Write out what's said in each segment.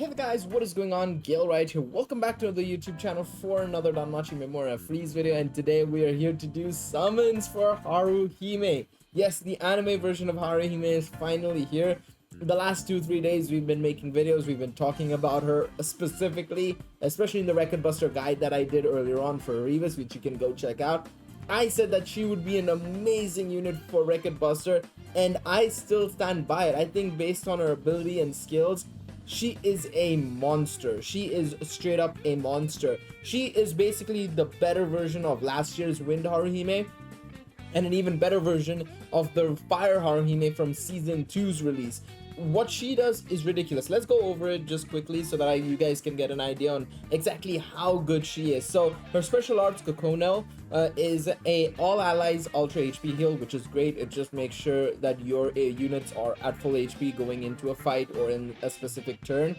Hey there guys, what is going on? Gale right here. Welcome back to the YouTube channel for another Danmachi Memoria Freese video, and today we are here to do summons for Haruhime. Yes, the anime version of Haruhime is finally here. The last 2-3 days we've been making videos, we've been talking about her specifically, especially in the Record Buster guide that I did earlier on for Revis, which you can go check out. I said that she would be an amazing unit for Record Buster, and I still stand by it. I think based on her ability and skills, she is a monster. She is straight up a monster. She is basically the better version of last year's Wind Haruhime, and an even better version of the Fire Haruhime from Season 2's release. What she does is ridiculous. Let's go over it just quickly so that you guys can get an idea on exactly how good she is. So her special arts Kokono is a all allies ultra HP heal, which is great. It just makes sure that your units are at full HP going into a fight or in a specific turn.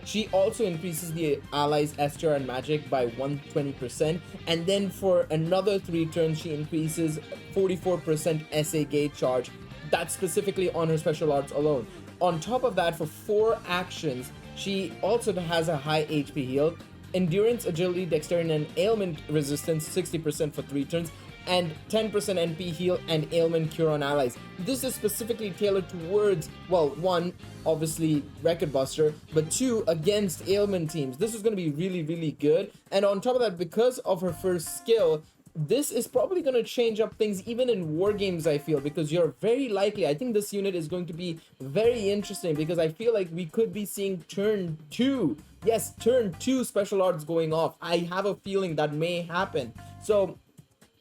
She also increases the allies STR and magic by 120%, and then for another 3 turns she increases 44% SA gauge charge. That's specifically on her special arts alone. On top of that, for 4 actions, she also has a high HP heal, endurance, agility, dexterity, and ailment resistance 60% for 3 turns, and 10% NP heal and ailment cure on allies. This is specifically tailored towards, well, 1, obviously Record Buster, but 2, against ailment teams. This is going to be really good. And on top of that, because of her first skill, this is probably going to change up things even in war games, I feel, because you're very likely, I think this unit is going to be very interesting, because I feel like we could be seeing turn 2, yes, turn 2 special arts going off. I have a feeling that may happen. So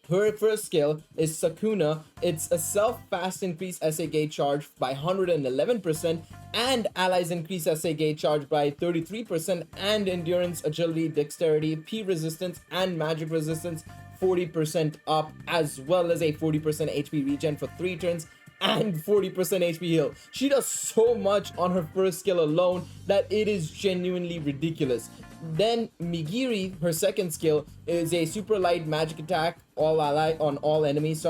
her first skill is Sakuna. It's a self-fast increase SA gauge charge by 111%, and allies increase SA gauge charge by 33%, and endurance, agility, dexterity, P resistance, and magic resistance 40% up, as well as a 40% HP regen for 3 turns and 40% HP heal. She does so much on her first skill alone that it is genuinely ridiculous. Then Migiri, her second skill, is a super light magic attack all ally on all enemies,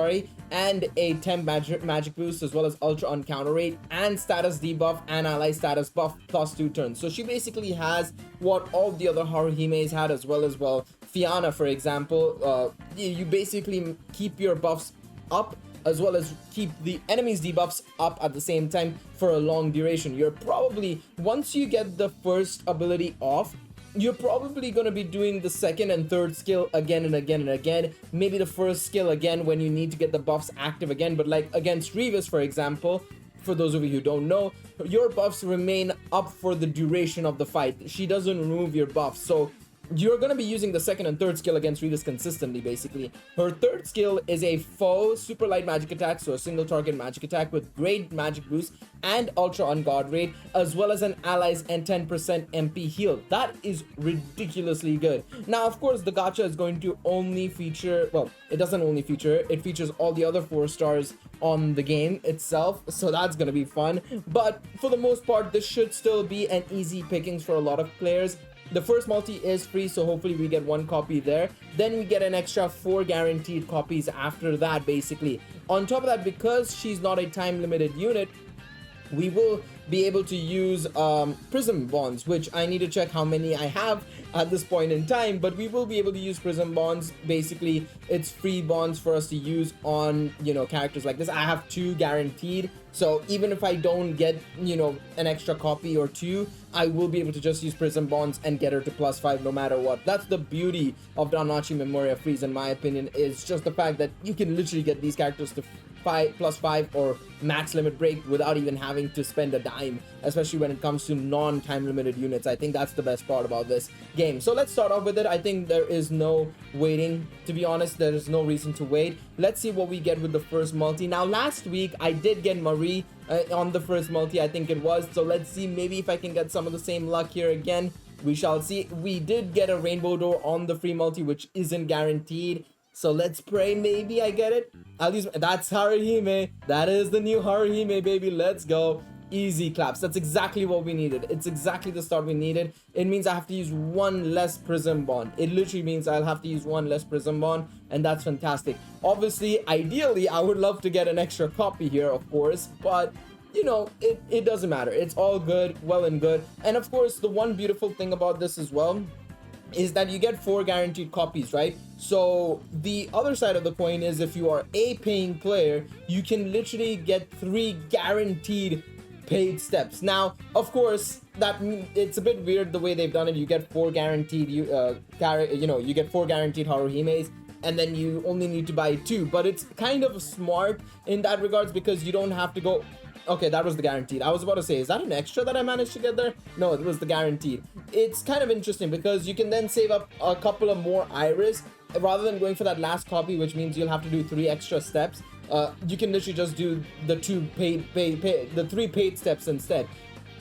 and a 10 magic boost, as well as ultra on counter rate and status debuff and ally status buff plus 2 turns. So she basically has what all the other Haruhimes had, as well as, well, Fianna, for example. You basically keep your buffs up, as well as keep the enemy's debuffs up at the same time for a long duration. You're probably, once you get the first ability off, you're probably going to be doing the second and third skill again and again and again. Maybe the first skill again when you need to get the buffs active again. But like against Revis, for example, for those of you who don't know, your buffs remain up for the duration of the fight. She doesn't remove your buffs. So you're going to be using the second and third skill against Revis consistently, basically. Her third skill is a foe super light magic attack, so a single target magic attack with great magic boost and ultra on guard rate, as well as an allies and 10% MP heal. That is ridiculously good. Now, of course, the gacha is going to only feature, well, it doesn't only feature, it features all the other 4 stars on the game itself, so that's going to be fun. But for the most part, this should still be an easy pickings for a lot of players. The first multi is free, so hopefully we get 1 copy there. Then we get an extra 4 guaranteed copies after that, basically. On top of that, because she's not a time-limited unit, we will be able to use prism bonds, which I need to check how many I have at this point in time, but we will be able to use prism bonds. Basically, it's free bonds for us to use on, you know, characters like this. I have 2 guaranteed, so even if I don't get, you know, an extra copy or 2, I will be able to just use prism bonds and get her to +5 no matter what. That's the beauty of Danmachi Memoria Freese, in my opinion, is just the fact that you can literally get these characters to +5 or max limit break without even having to spend a dime, especially when it comes to non-time limited units. I think that's the best part about this game. So let's start off with it. I think there is no waiting, to be honest. There is no reason to wait. Let's see what we get with the first multi. Now, last week I did get Marie on the first multi, I think it was. So let's see, maybe if I can get some of the same luck here again. We shall see. We did get a rainbow door on the free multi, which isn't guaranteed. So let's pray maybe I get it. At least that's Haruhime. That is the new Haruhime, baby. Let's go. Easy claps. That's exactly what we needed. It's exactly the start we needed. It means I have to use 1 less prism bond. It literally means I'll have to use 1 less prism bond, and that's fantastic. Obviously, ideally, I would love to get an extra copy here, of course, but you know, it doesn't matter. It's all good, well and good. And of course, the one beautiful thing about this as well is that you get 4 guaranteed copies, right? So the other side of the coin is if you are a paying player, you can literally get 3 guaranteed paid steps. Now, of course, that it's a bit weird the way they've done it. You get 4 guaranteed you know, you get 4 guaranteed Haruhimes, and then you only need to buy 2, but it's kind of smart in that regards because you don't have to go. Okay, that was the guaranteed. I was about to say, is that an extra that I managed to get there? No, it was the guaranteed. It's kind of interesting because you can then save up a couple of more iris rather than going for that last copy, which means you'll have to do 3 extra steps. You can literally just do the 3 paid steps instead.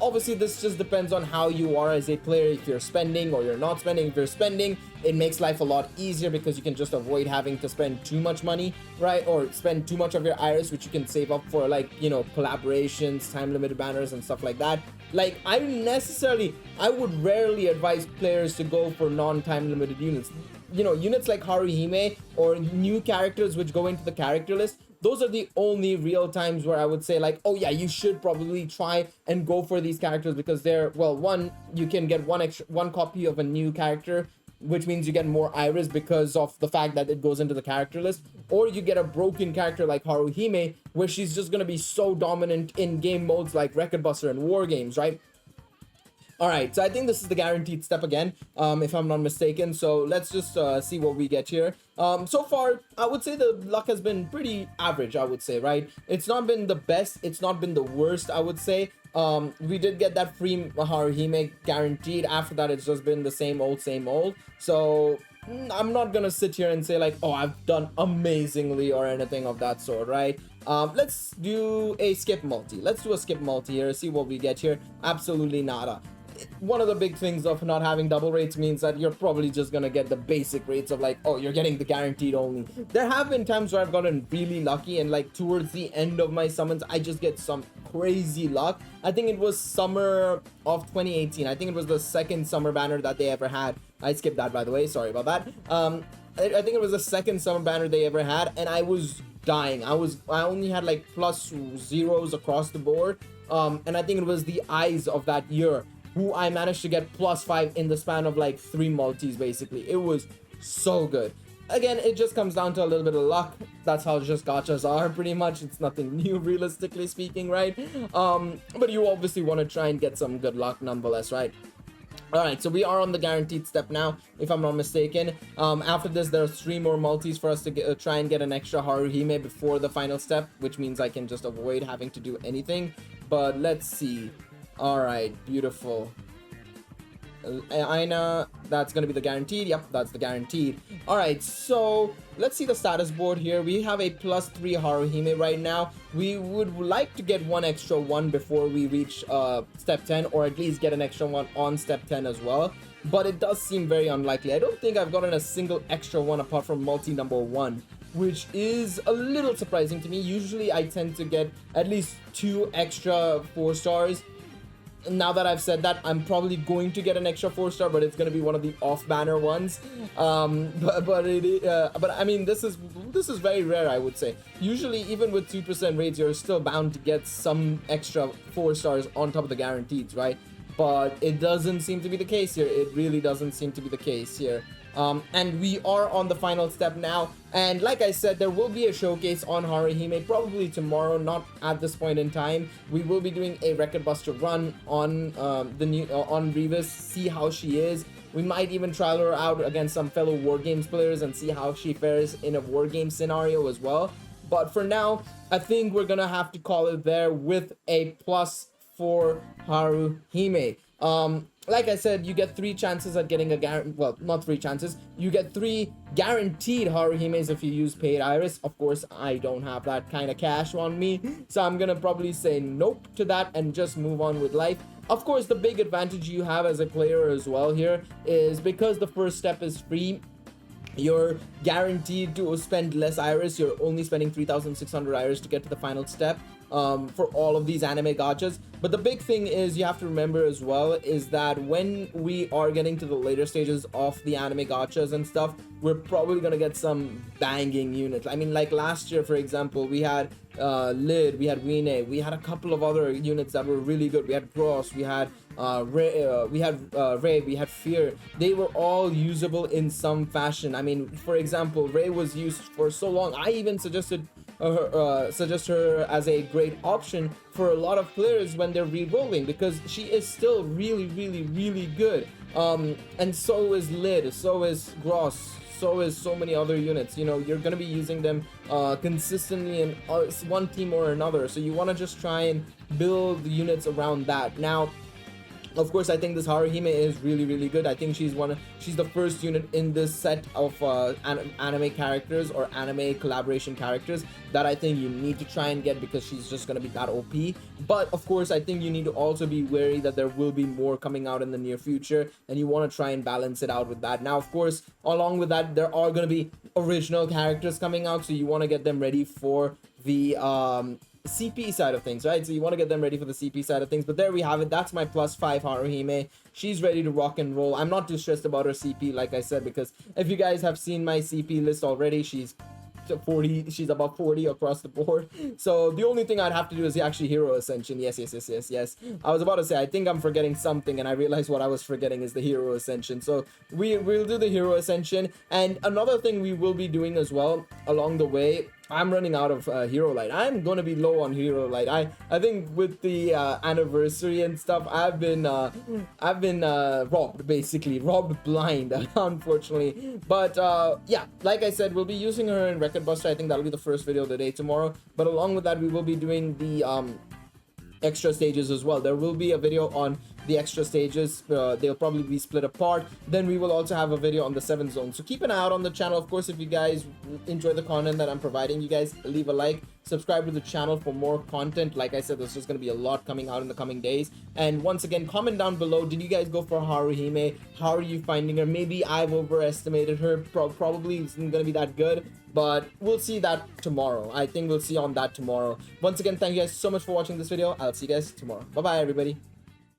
Obviously, this just depends on how you are as a player, if you're spending or you're not spending. If you're spending, it makes life a lot easier because you can just avoid having to spend too much money, right? Or spend too much of your iris, which you can save up for, like, you know, collaborations, time limited banners and stuff like that. Like, I would rarely advise players to go for non-time limited units. You know, units like Haruhime or new characters which go into the character list, those are the only real times where I would say, like, oh yeah, you should probably try and go for these characters because they're, well, one, you can get one copy of a new character, which means you get more iris because of the fact that it goes into the character list, or you get a broken character like Haruhime, where she's just gonna be so dominant in game modes like Record Buster and War Games, right? Alright, so I think this is the guaranteed step again, if I'm not mistaken. So let's just see what we get here. So far, I would say the luck has been pretty average, I would say, right? It's not been the best, it's not been the worst, I would say. We did get that free Haruhime guaranteed. After that, it's just been the same old, same old. So I'm not gonna sit here and say like, oh, I've done amazingly or anything of that sort, right? Let's do a skip multi. Let's do a skip multi here, see what we get here. Absolutely nada. One of the big things of not having double rates means that you're probably just gonna get the basic rates of like, oh, you're getting the guaranteed only. There have been times where I've gotten really lucky and like towards the end of my summons, I just get some crazy luck. I think it was summer of 2018. I think it was the second summer banner that they ever had. I skipped that, by the way. Sorry about that. I think it was the second summer banner they ever had, and I was dying. I only had like plus zeros across the board. And I think it was the eyes of that year who I managed to get +5 in the span of like 3 multis, basically. It was so good. Again, it just comes down to a little bit of luck. That's how just gachas are, pretty much. It's nothing new, realistically speaking, right? But you obviously want to try and get some good luck nonetheless, right? Alright, so we are on the guaranteed step now, if I'm not mistaken. After this, there are 3 more multis for us to try and get an extra Haruhime before the final step, which means I can just avoid having to do anything. But let's see. Alright, beautiful. Aina, that's gonna be the guaranteed. Yep, that's the guaranteed. Alright, so let's see the status board here. We have a +3 Haruhime right now. We would like to get one extra one before we reach step 10, or at least get an extra one on step 10 as well. But it does seem very unlikely. I don't think I've gotten a single extra one apart from multi number 1, which is a little surprising to me. Usually I tend to get at least 2 extra 4 stars. Now that I've said that, I'm probably going to get an extra 4-star, but it's going to be one of the off-banner ones. But I mean, this is very rare, I would say. Usually, even with 2% rates, you're still bound to get some extra 4 stars on top of the guarantees, right? But it doesn't seem to be the case here. It really doesn't seem to be the case here. And we are on the final step now, and like I said, there will be a showcase on Haruhime probably tomorrow, not at this point in time. We will be doing a Record Buster run on on Revis, see how she is. We might even trial her out against some fellow War Games players and see how she fares in a War Game scenario as well. But for now, I think we're gonna have to call it there with a +4 Haruhime. Like I said, you get 3 chances at getting a well, not 3 chances. You get 3 guaranteed Haruhimes if you use paid iris. Of course, I don't have that kind of cash on me, so I'm gonna probably say nope to that and just move on with life. Of course, the big advantage you have as a player as well here is because the first step is free, you're guaranteed to spend less iris. You're only spending 3,600 iris to get to the final step. for all of these anime gachas. But the big thing is, you have to remember as well, is that when we are getting to the later stages of the anime gachas and stuff, we're probably gonna get some banging units. I mean, like last year, for example, we had Lid, we had Wine, we had a couple of other units that were really good. We had Gross, we had Ray, we had Fear. They were all usable in some fashion. I mean, for example, Ray was used for so long. I even suggested her as a great option for a lot of players when they're re-rolling, because she is still really good. And so is Lid, so is Gross, so is so many other units. You know, you're gonna be using them consistently in one team or another, so you want to just try and build units around that. Now, of course, I think this Haruhime is really good. I think she's the first unit in this set of anime characters or anime collaboration characters that I think you need to try and get, because she's just gonna be that OP. But of course, I think you need to also be wary that there will be more coming out in the near future, and you want to try and balance it out with that. Now, of course, along with that, there are gonna be original characters coming out, so you want to get them ready for the CP side of things, right? So you want to get them ready for the CP side of things. But there we have it. That's my +5 Haruhime. She's ready to rock and roll. I'm not too stressed about her CP, like I said, because if you guys have seen my CP list already, she's 40, she's above 40 across the board. So the only thing I'd have to do is actually Hero Ascension. Yes. I was about to say, I think I'm forgetting something, and I realized what I was forgetting is the Hero Ascension. So we'll do the Hero Ascension. And another thing we will be doing as well along the way, I'm running out of Hero Light. I'm gonna be low on Hero Light. I think with the anniversary and stuff, I've been robbed, basically robbed blind, unfortunately. But yeah, like I said, we'll be using her in Record Buster. I think that'll be the first video of the day tomorrow. But along with that, we will be doing the extra stages as well. There will be a video on the extra stages. They'll probably be split apart. Then we will also have a video on the 7th zone, so keep an eye out on the channel. Of course, if you guys enjoy the content that I'm providing you guys, leave a like, subscribe to the channel for more content. Like I said, there's just going to be a lot coming out in the coming days. And once again, comment down below, did you guys go for Haruhime? How are you finding her? Maybe I've overestimated her. Probably isn't going to be that good, but we'll see that tomorrow. I think we'll see on that tomorrow. Once again, thank you guys so much for watching this video. I'll see you guys tomorrow. Bye bye, everybody.